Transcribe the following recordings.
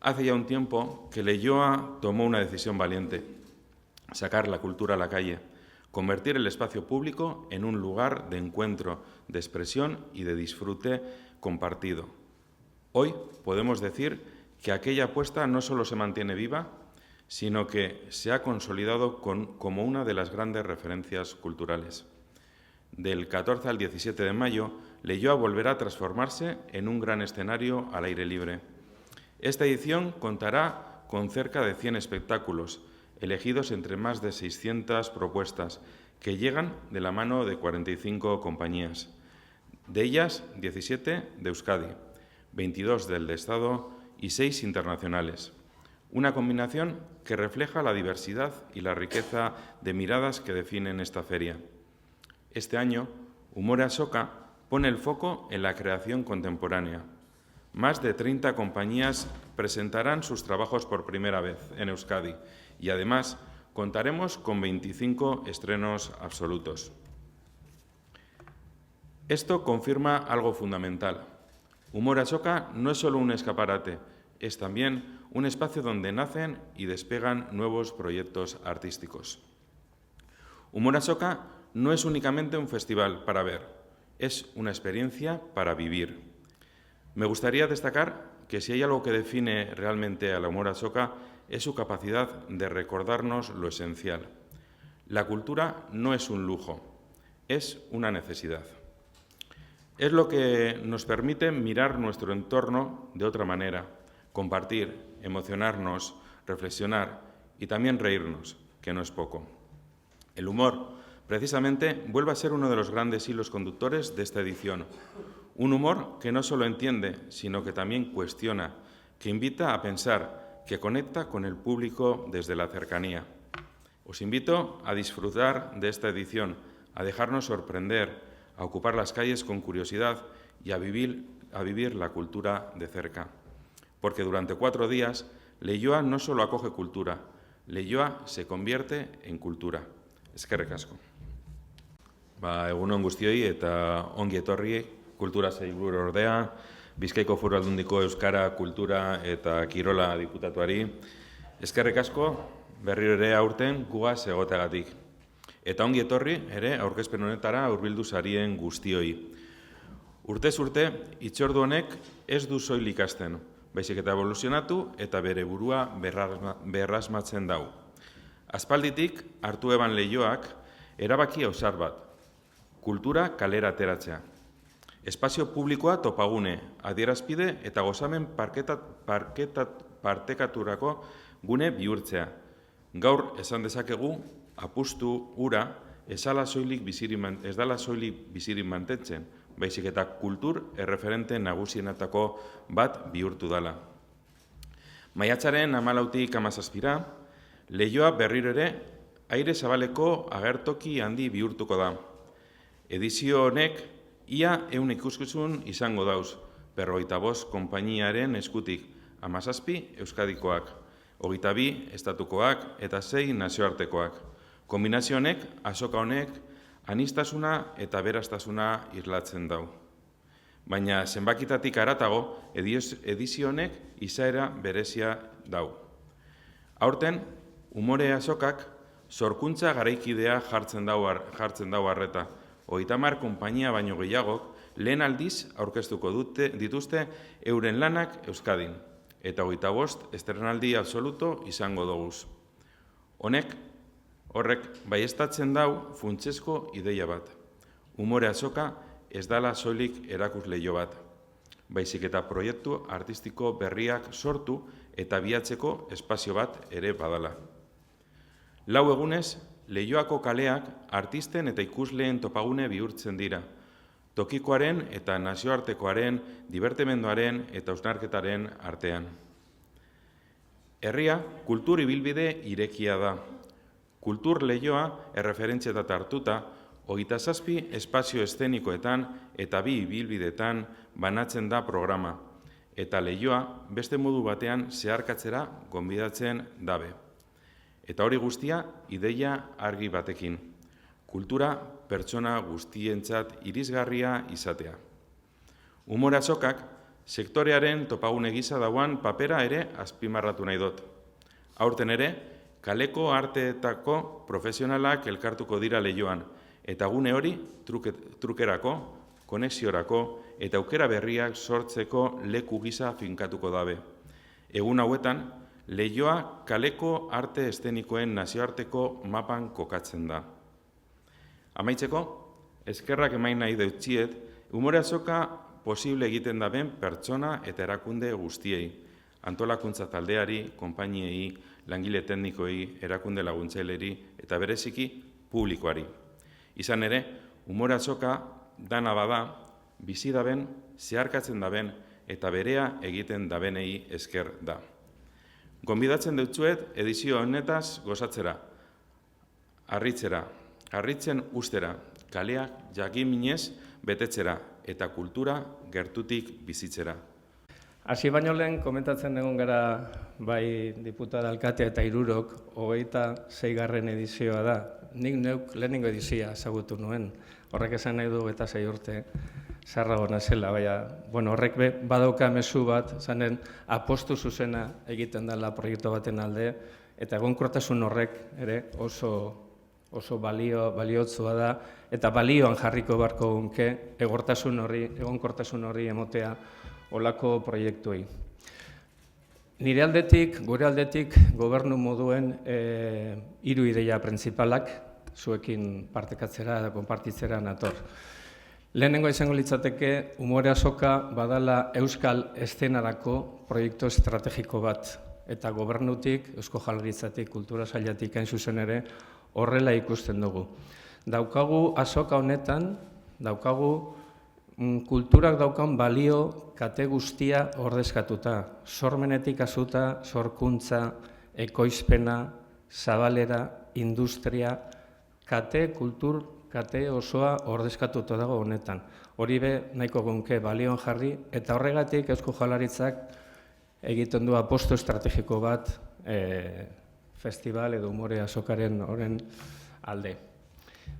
Hace ya un tiempo que Leioa tomó una decisión valiente: sacar la cultura a la calle, convertir el espacio público en un lugar de encuentro, de expresión y de disfrute compartido. Hoy podemos decir que aquella apuesta no solo se mantiene viva, sino que se ha consolidado como una de las grandes referencias culturales. Del 14 al 17 de mayo, Leioa volverá a transformarse en un gran escenario al aire libre. Esta edición contará con cerca de 100 espectáculos, elegidos entre más de 600 propuestas, que llegan de la mano de 45 compañías. De ellas, 17 de Euskadi, 22 del Estado y 6 internacionales. Una combinación que refleja la diversidad y la riqueza de miradas que definen esta feria. Este año, Umore Azoka pone el foco en la creación contemporánea. Más de 30 compañías presentarán sus trabajos por primera vez en Euskadi y, además, contaremos con 25 estrenos absolutos. Esto confirma algo fundamental. Umore Azoka no es solo un escaparate, es también un espacio donde nacen y despegan nuevos proyectos artísticos. Umore Azoka no es únicamente un festival para ver, es una experiencia para vivir. Me gustaría destacar que si hay algo que define realmente a la Umore Azoka es su capacidad de recordarnos lo esencial. La cultura no es un lujo, es una necesidad. Es lo que nos permite mirar nuestro entorno de otra manera, compartir, emocionarnos, reflexionar y también reírnos, que no es poco. El humor, precisamente, vuelve a ser uno de los grandes hilos conductores de esta edición. Un humor que no solo entiende, sino que también cuestiona, que invita a pensar, que conecta con el público desde la cercanía. Os invito a disfrutar de esta edición, a dejarnos sorprender, a ocupar las calles con curiosidad y a vivir la cultura de cerca. Porque durante 4 días, Leioa no solo acoge cultura, Leioa se convierte en cultura. Eskerrik asko. Egunon guztioi eta ongi etorri Kultura Sailburuordea, Bizkaiko Foru Aldundiko Euskara, Kultura eta Kirola diputatuari. Eskerrik asko berriro ere aurten gugaz egoteagatik. Eta ongi etorri ere aurkezpen honetara hurbildu zarien guztioi. Urtez urte, hitzordu honek ez du soilik ikasten, baizik eta evoluzionatu eta bere burua berrasmatzen dau. Aspalditik hartu eban Leioak erabaki ausart bat, kultura kalera ateratzea. Espazio publikoa topagune, adierazpide eta gozamen partekaturako gune bihurtzea. Gaur esan dezakegu, apustu hura ez dala soilik bizirik mantentzen, baizik eta kultur erreferente nagusienetako bat bihurtu dala. Maiatzaren 14tik 17ra, Leioa berriro ere aire zabaleko agertoki handi bihurtuko da. Edizio honek ia 100 ikuskizun izango dauz, 55 konpainiaren eskutik, 17 euskadikoak, 22 estatukoak eta 6 nazioartekoak. Kombinazio honek, azoka honek, aniztasuna eta beraztasuna islatzen dau. Baina zenbakitatik haratago, edizio honek izaera berezia dau. Aurten, Umore Azokak sorkuntza garaikidea jartzen dau harreta. 30 konpainia baino gehiagok lehen aldiz aurkeztuko dituzte euren lanak Euskadin, eta 25 estrenaldi absoluto izango doguz. Horrek baieztatzen dau funtsezko ideia bat. Umore Azoka ez dala soilik erakusleio bat, baizik eta proiektu artistiko berriak sortu eta bilatzeko espazio bat ere badala. 4 egunez, Leioako kaleak artisten eta ikusleen topagune bihurtzen dira, tokikoaren eta nazioartekoaren, divertimenduaren eta hausnarketaren artean. Herria kultur ibilbide irekia da. Kultur Leioa erreferentziatat hartuta, 27 espazio eszenikoetan eta 2 ibilbidetan banatzen da programa, eta Leioa beste modu batean zeharkatzera gonbidatzen dabe. Eta hori guztia ideia argi batekin. Kultura pertsona guztientzat irisgarria izatea. Umore Azokak Sektorearen topagune gisa dauan papera ere azpimarratu nahi dut. Aurten ere, kaleko arteetako profesionalak elkartuko dira Leioan, eta gune hori trukerako, konexiorako eta aukera berriak sortzeko leku gisa finkatuko dabe. Egun hauetan, Leioa kaleko arte eszenikoen nazioarteko mapan kokatzen da. Amaitzeko, eskerrak emain nahi deutziet, umore azoka posible egiten daben pertsona eta erakunde guztiei, antolakuntza taldeari, konpainiei, langile teknikoei, erakunde laguntzaileri eta bereziki publikoari. Izan ere, umore azoka dana bada, bizi daben, zeharkatzen daben eta berea egiten dabenei esker da. Gonbidatzen dutzuet edizio honetaz gozatzera, harritzen ustera, kaleak jakiminez betetzera eta kultura gertutik bizitzera. Hasi baino lehen komentatzen egon gara bai diputada alkatea eta 26. edizioa da. Nik neuk lehenengo edizioa ezagutu nuen. Horrek esan nahi du 26 urte zarrago nazela, baina horrek badauka mezu bat, zanen apostu zuzena egiten dela proiektu baten alde, eta egonkortasun horrek ere oso baliotsua da, eta balioan jarriko beharko gunke egonkortasun hori emotea olako proiektuei. Nire aldetik, gure aldetik, gobernu moduen 3 ideia printzipalak zuekin partekatzera eta konpartitzera nator. Lehenengo izango litzateke, umore azoka badala euskal eszenarako proiektu estrategiko bat, eta gobernutik, Eusko Jaurlaritzatik, kultura sailatik hain zuzen ere, horrela ikusten dugu. Daukagu azoka honetan, kulturak daukan balio kate guztia ordezkatuta. Sormenetik azuta, sorkuntza, ekoizpena, zabalera, industria, kate osoa ordezkatuta dago honetan. Hori nahiko gonke balioan jarri, eta horregatik Eusko Jaurlaritzak egiten du apostu estrategiko bat festival edo umore azokaren horren alde.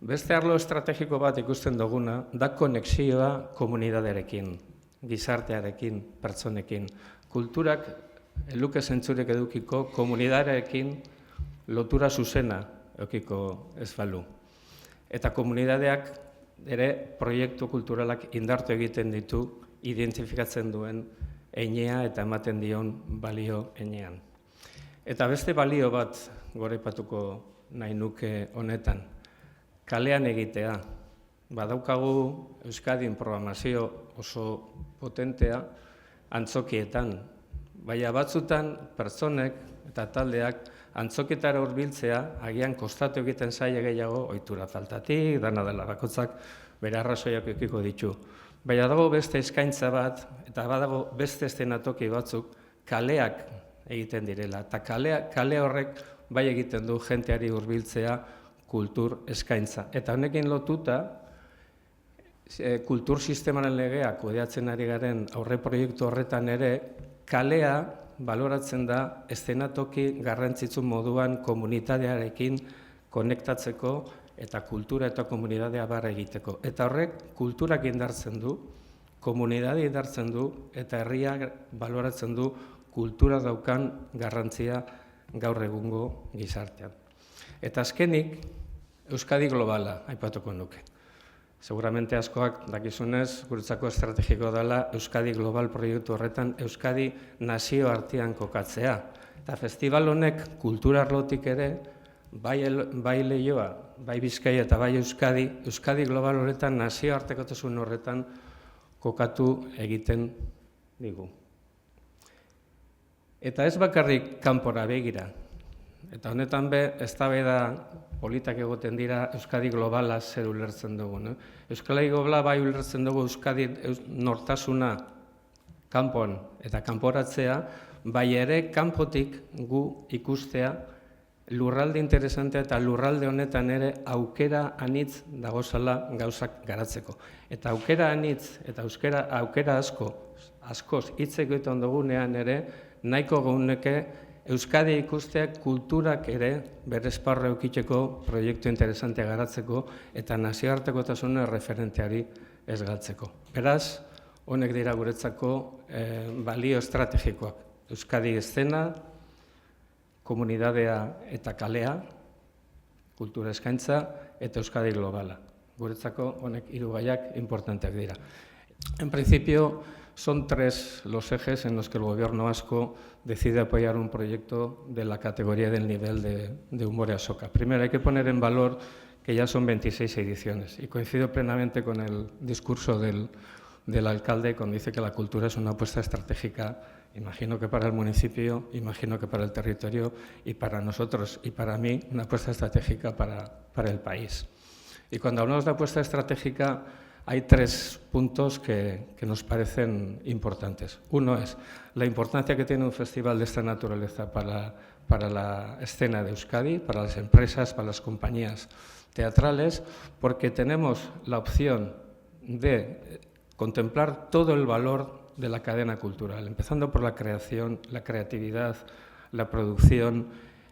Beste arlo estrategiko bat ikusten duguna, da konexioa komunidadearekin, gizartearekin, pertsonekin. Kulturak, eluke zentzurek edukiko, komunidadearekin lotura zuzena edukiko ez balu. Eta komunidadeak ere proiektu kulturalak indartu egiten ditu, identifikatzen duen einea eta ematen dion balio einean. Eta beste balio bat goraipatuko nahi nuke honetan. Kalean egitea. Badaukagu Euskadin programazio oso potentea antzokietan. Baina batzutan pertsonek eta taldeak antzokietara hurbiltzea agian kostatu egiten zaie gehiago ohitura faltatik, dana dela bakoitzak bere arrazoiak edukiko ditu. Baina dago beste eskaintza bat eta badago beste eszenatoki batzuk kaleak egiten direla. Eta kale horrek bai egiten du jenteari hurbiltzea kultur eskaintza. Eta honekin lotuta, kultur sistemaren legea kudeatzen ari garen aurre proiektu horretan ere, kalea baloratzen da eszenatoki garrantzitsu moduan komunitatearekin konektatzeko eta kultura eta komunitatea barra egiteko. Eta horrek kulturak indartzen du, komunitatea indartzen du eta herria baloratzen du kultura daukan garrantzia gaur egungo gizartean. Eta azkenik, Euskadi globala aipatuko nuke. Seguramente askoak dakizunez, guretzako estrategiko dela Euskadi Global proiektu horretan Euskadi nazio artean kokatzea. Eta festival honek kultura arlotik ere, bai Leioa, bai Bizkaia eta bai Euskadi Global horretan nazio artekotasun horretan kokatu egiten digu. Eta ez bakarrik kanpora begira. Eta honetan eztabaida politak egoten dira Euskadi globala zer ulertzen dugu. Euskadi globala bai ulertzen dugu Euskadi nortasuna kanpon eta kanporatzea, bai ere kanpotik gu ikustea lurralde interesantea eta lurralde honetan ere aukera anitz dagozala gauzak garatzeko. Eta aukera anitz eta aukera askoz hitz egiten dugunean ere nahiko gauneke Euskadi ikusteak kulturak ere bere esparru edukitzeko proiektu interesantea garatzeko eta nazioartekotasuna referenteari ez galtzeko. Beraz, honek dira guretzako balio estrategikoak. Euskadi eszena, komunidadea eta kalea, kultura eskaintza eta Euskadi globala. Guretzako honek hiru gaiak importanteak dira. En principio, son tres los ejes en los que el Gobierno vasco decide apoyar un proyecto de la categoría del nivel de Umore Asoka. Primero, hay que poner en valor que ya son 26 ediciones y coincido plenamente con el discurso del alcalde cuando dice que la cultura es una apuesta estratégica, imagino que para el municipio, imagino que para el territorio y para nosotros y para mí una apuesta estratégica para el país. Y cuando hablamos de apuesta estratégica hay tres puntos que nos parecen importantes. Uno es la importancia que tiene un festival de esta naturaleza para la escena de Euskadi, para las empresas, para las compañías teatrales, porque tenemos la opción de contemplar todo el valor de la cadena cultural, empezando por la creación, la creatividad, la producción,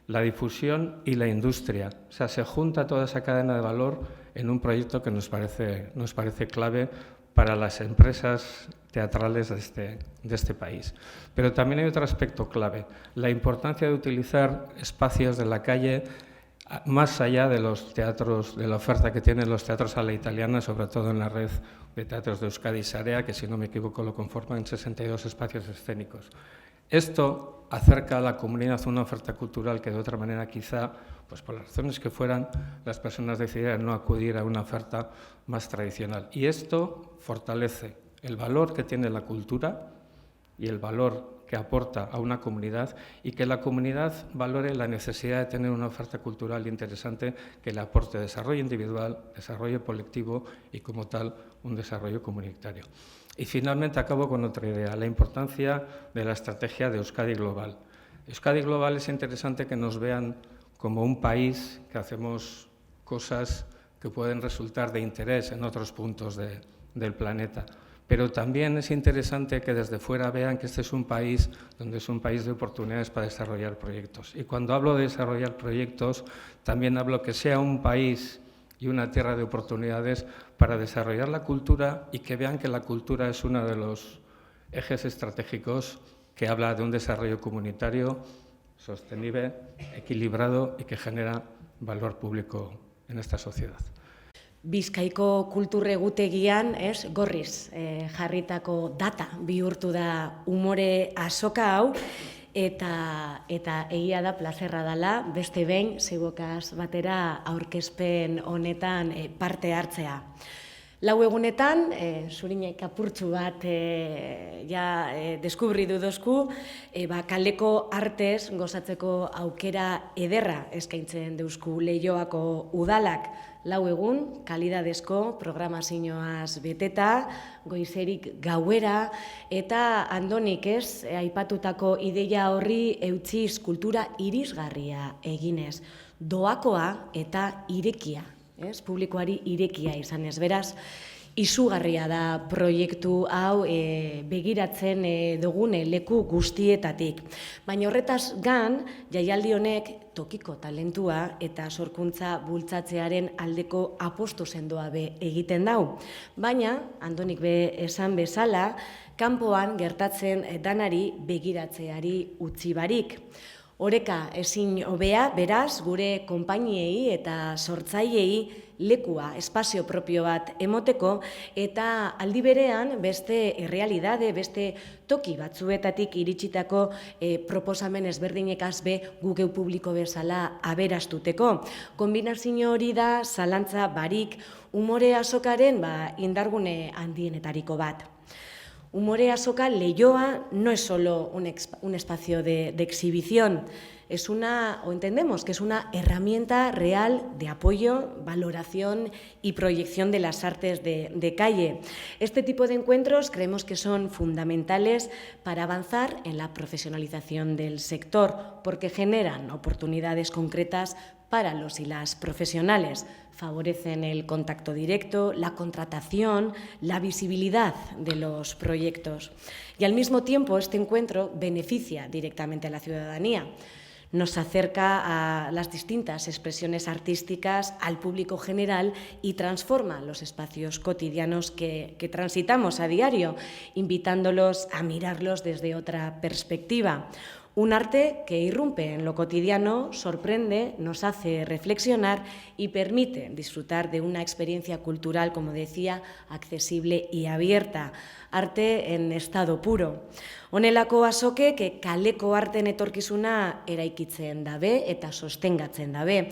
la difusión y la industria. O sea, se junta toda esa cadena de valor en un proyecto que nos parece clave para las empresas teatrales de este país. Pero también hay otro aspecto clave, la importancia de utilizar espacios de la calle más allá de los teatros, de la oferta que tienen los teatros a la italiana, sobre todo en la red de teatros de Euskadi Sarea, que si no me equivoco lo conforman 62 espacios escénicos. Esto acerca a la comunidad a una oferta cultural que de otra manera quizá, pues por las razones que fueran, las personas decidieran no acudir a una oferta más tradicional. Y esto fortalece el valor que tiene la cultura y el valor que aporta a una comunidad y que la comunidad valore la necesidad de tener una oferta cultural interesante que le aporte desarrollo individual, desarrollo colectivo y como tal un desarrollo comunitario. Y finalmente acabo con otra idea, la importancia de la estrategia de Euskadi Global. Euskadi Global es interesante que nos vean como un país que hacemos cosas que pueden resultar de interés en otros puntos del planeta. Pero también es interesante que desde fuera vean que este es un país donde es un país de oportunidades para desarrollar proyectos. Y cuando hablo de desarrollar proyectos, también hablo que sea un país y una tierra de oportunidades para desarrollar la cultura y que vean que la cultura es uno de los ejes estratégicos que habla de un desarrollo comunitario sostenible, equilibrado y que genera valor público en esta sociedad. Bizkaiko kultur egutegian, gorriz jarritako data bihurtu da Umore Asoka hau, eta egia da plazerra dela, beste behin, zeugokaz batera aurkezpen honetan parte hartzea. Lau egunetan, zurinek apurtxu bat deskubridu dozku, kaleko artez gozatzeko aukera ederra eskaintzen deuzku Leioako udalak. Lau egun, kalidadezko programazioaz beteta, goizerik gauera, eta Andonik aipatutako ideia horri eutziz kultura irisgarria eginez. Doakoa eta irekia, publikoari irekia izanez. Beraz, izugarria da proiektu hau begiratzen dugune leku guztietatik. Baina horretaz gan, jaialdi honek tokiko talentua eta sorkuntza bultzatzearen aldeko apostu sendoa be egiten dau. Baina, Andonik be esan bezala, kanpoan gertatzen danari begiratzeari utzi barik. Oreka ezin hobea, beraz, gure konpainiei eta sortzaileei lekua, espazio propio bat emoteko eta aldi berean beste errealidade, beste toki batzuetatik iritsitako proposamen ezberdinekaz be gugeu publiko bezala aberastuteko. Kombinazio hori da zalantza barik Umore Asokaren indargune handienetariko bat. Umore Asoka Leioa no es solo un espacio de exhibición, entendemos que es una herramienta real de apoyo, valoración y proyección de las artes de calle. Este tipo de encuentros creemos que son fundamentales para avanzar en la profesionalización del sector, porque generan oportunidades concretas para los y las profesionales, favorecen el contacto directo, la contratación, la visibilidad de los proyectos. Y al mismo tiempo este encuentro beneficia directamente a la ciudadanía. nos acerca a las distintas expresiones artísticas al público general y transforma los espacios cotidianos que transitamos a diario, invitándolos a mirarlos desde otra perspectiva. Un arte que irrumpe en lo cotidiano, sorprende, nos hace reflexionar y permite disfrutar de una experiencia cultural, como decía, accesible y abierta. Arte en estado puro. Honelako azoke, kaleko arten etorkizuna eraikitzen dabe eta sostengatzen dabe.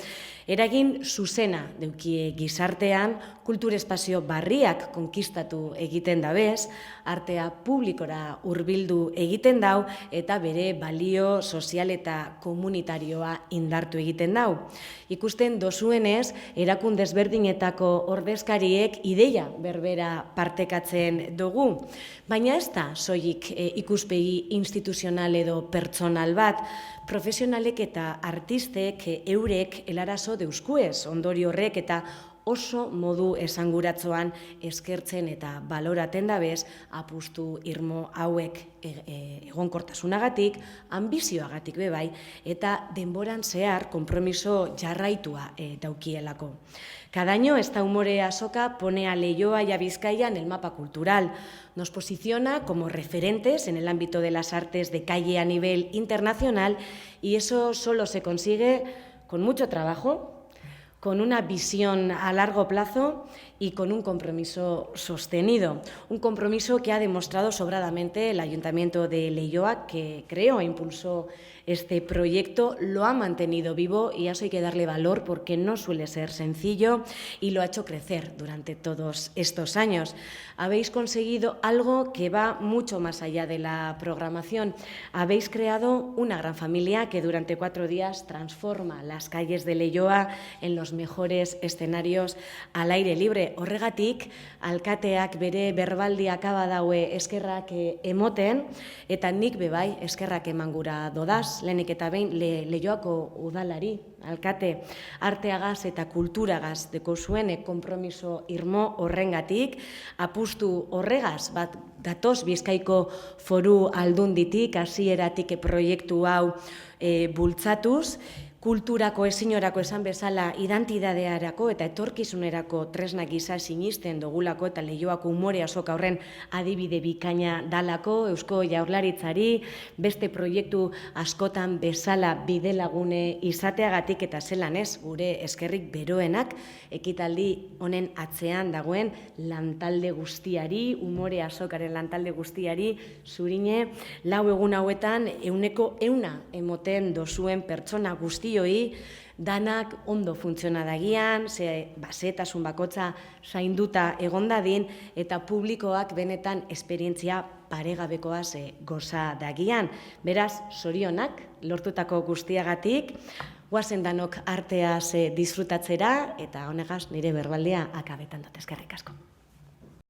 Eragin zuzena deukie gizartean, kultur espazio barriak konkistatu egiten dabez, artea publikora hurbildu egiten dau eta bere balio sozial eta komunitarioa indartu egiten dau. Ikusten dozuenez, erakunde ezberdinetako ordezkariek ideia berbera partekatzen dugu. Baina ez da soilik ikuspegi instituzional edo pertsonal bat, profesionalek eta artistek eurek helarazo deuskuez, ondori horrek eta oso modu esanguratzoan eskertzen eta baloraten dabez apustu irmo hauek egonkortasunagatik, ambizioagatik bebai, eta denboran zehar konpromiso jarraitua daukielako. Cada año esta humore azoka pone a Leioa y a Vizcaya en el mapa cultural. Nos posiciona como referentes en el ámbito de las artes de calle a nivel internacional y eso solo se consigue con mucho trabajo, con una visión a largo plazo y con un compromiso sostenido. Un compromiso que ha demostrado sobradamente el Ayuntamiento de Leioa, que creó e impulsó este proyecto, lo ha mantenido vivo y a eso hay que darle valor porque no suele ser sencillo y lo ha hecho crecer durante todos estos años. Habéis conseguido algo que va mucho más allá de la programación. Habéis creado una gran familia que durante 4 días transforma las calles de Leioa en los mejores escenarios al aire libre. Horregatik, alkateak bere berbaldia badaue eskerrak emoten, eta nik bebai eskerrak emangura dodaz, lehenik eta behin Leioako udalari, alkate, arteagaz eta kulturagaz deko zuen konpromiso irmo horrengatik, apustu horregaz bat datoz Bizkaiko Foru Aldunditik, hasieratik proiektu hau bultzatuz, kulturako ezinorako esan bezala identidadearako eta etorkizunerako tresna gisa sinisten dogulako eta Leioako umore azoka horren adibide bikaina dalako, Eusko Jaurlaritzari, beste proiektu askotan bezala bidelagune izateagatik eta zelan ez, gure eskerrik beroenak ekitaldi honen atzean dagoen lantalde guztiari, umore azokaren lantalde guztiari, zurine, 4 egun hauetan 100% emoten dozuen pertsona guzti danak ondo funtziona dagian, basetasun bakotza zainduta egondadin eta publikoak benetan esperientzia paregabekoaz goza dagian. Beraz, zorionak lortutako guztiagatik, guazen danok arteaz disfrutatzera eta honegaz nire berbaldia akabetan dut. Eskerrik asko.